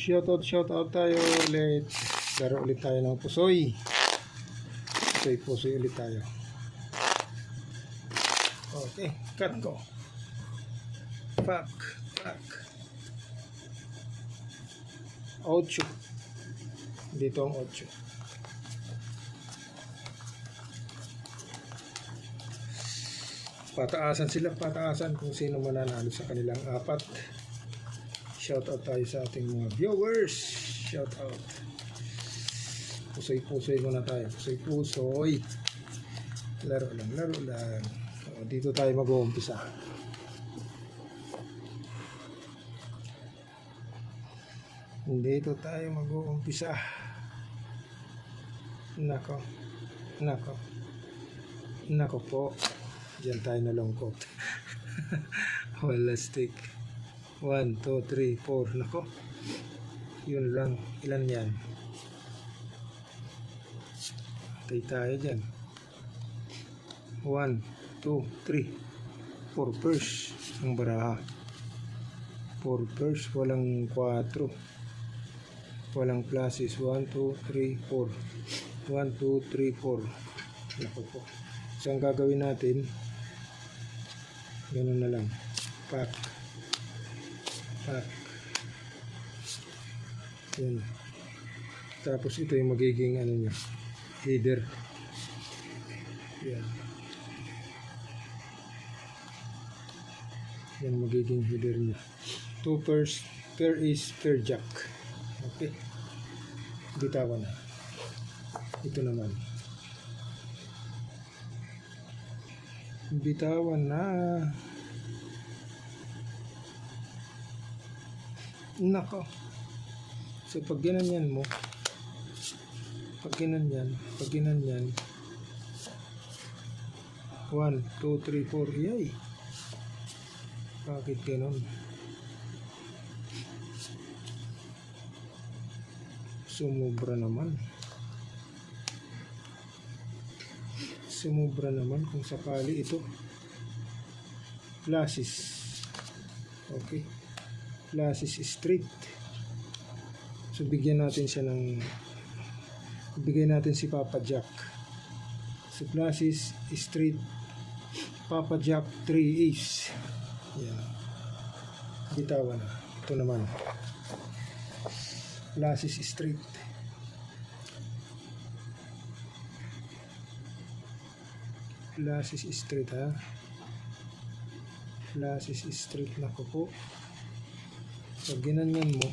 Shoutout tayo ulit. Laro ulit tayo ng pusoy. Pusoy ulit tayo. Okay, cut ko. Fuck. 8. Dito ang 8. Pataasan kung sino mananalo sa kanilang 4. Shoutout tayo sa ating mga viewers. Shoutout. Pusoy muna tayo. Pusoy. Laro lang. Dito tayo mag-uumpisa. Nako po. Diyan tayo nalungkot. Wala stick. 1, 2, 3, 4. Nako. Yun lang. Ilan yan? Tayo dyan. 1, 2, 3, 4 pairs ang baraha. 4 pairs. Walang 4. Walang pluses. 1, 2, 3, 4. 1, 2, 3, 4. Nako po. So ang gagawin natin, ganun na lang. Pack. Yan. Tapos ito yung magiging niya, header. Yan magiging header niya. 2 pairs, pair is pair jack. Okay. Bitawan na. Ito naman. Bitawan na. Nako. So pag ginanyan mo, pag ginanyan 1, 2, 3, 4. Yay. Bakit ganon? Sumubra naman kung sakali ito. Pluses. Okay. Pluses straight. So bigyan natin si Papa Jack. So pluses straight, Papa Jack 3 ace. Yan. Bitawan na. Ito naman. Pluses straight. Pluses straight ha. Pluses straight na ko po. Pag ginanyan mo,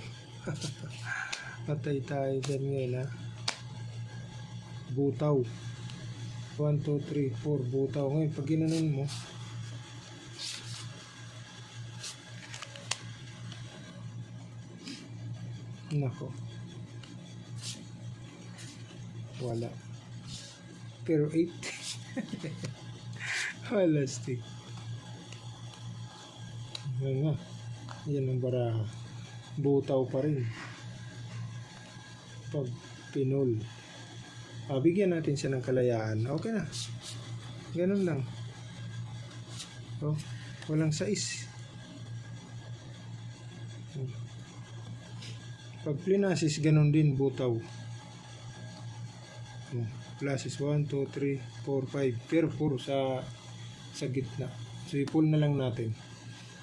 patay tayo dyan ngayon ha. Butaw. 1, 2, 3, 4. Butaw. Ngayon, pag ginanyan mo, nako. Wala. Pero 8. Wala stick. Ngayon nga. Yan ang baraha. Butaw pa rin. Pag pinol. Bigyan natin siya ng kalayaan. Okay na. Ganun lang. Oh, walang sais. Pag plinasis, ganun din butaw. Pluses 1, 2, 3, 4, 5. Pero 4 sa gitna. So i-pull na lang natin.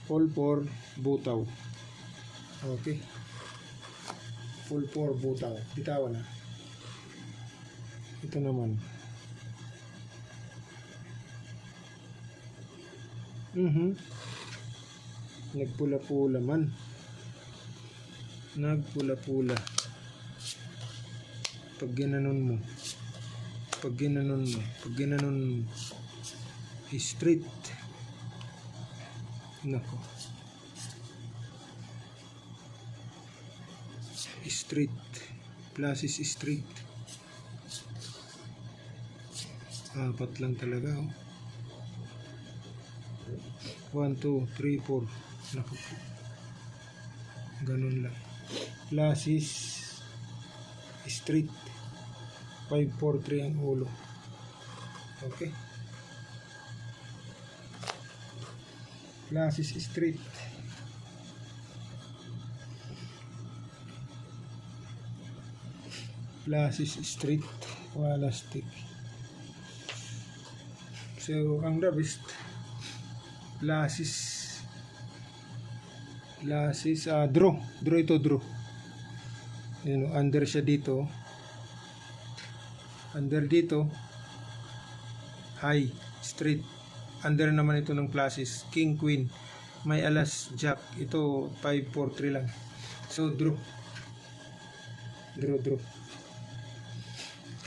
Pull 4, butaw. Okay. Pull 4, butaw. Bitawan na. Ito naman. Nagpula-pula man. Nagpula-pula. Pag ginanon mo. Straight. Nako. Straight. Pluses straight. 4 lang talaga. 1, 2, 3, 4. Nako. Ganun lang. Pluses straight. 5, 4, 3 ang ulo. Okay. Pluses straight. Flushes straight, wala stick. So, ang the best, flushes, draw ito, draw. Yun, under siya dito. Under dito, high, straight. Under naman ito ng flushes, king, queen. May alas, jack. Ito, 5, 4, 3 lang. So, draw. Draw.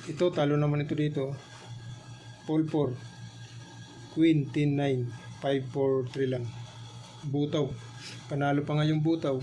Ito, talo naman ito dito. Paul 4. Queen, 10, 9. 5, 4, 3 lang. Butaw. Panalo pa nga yung butaw.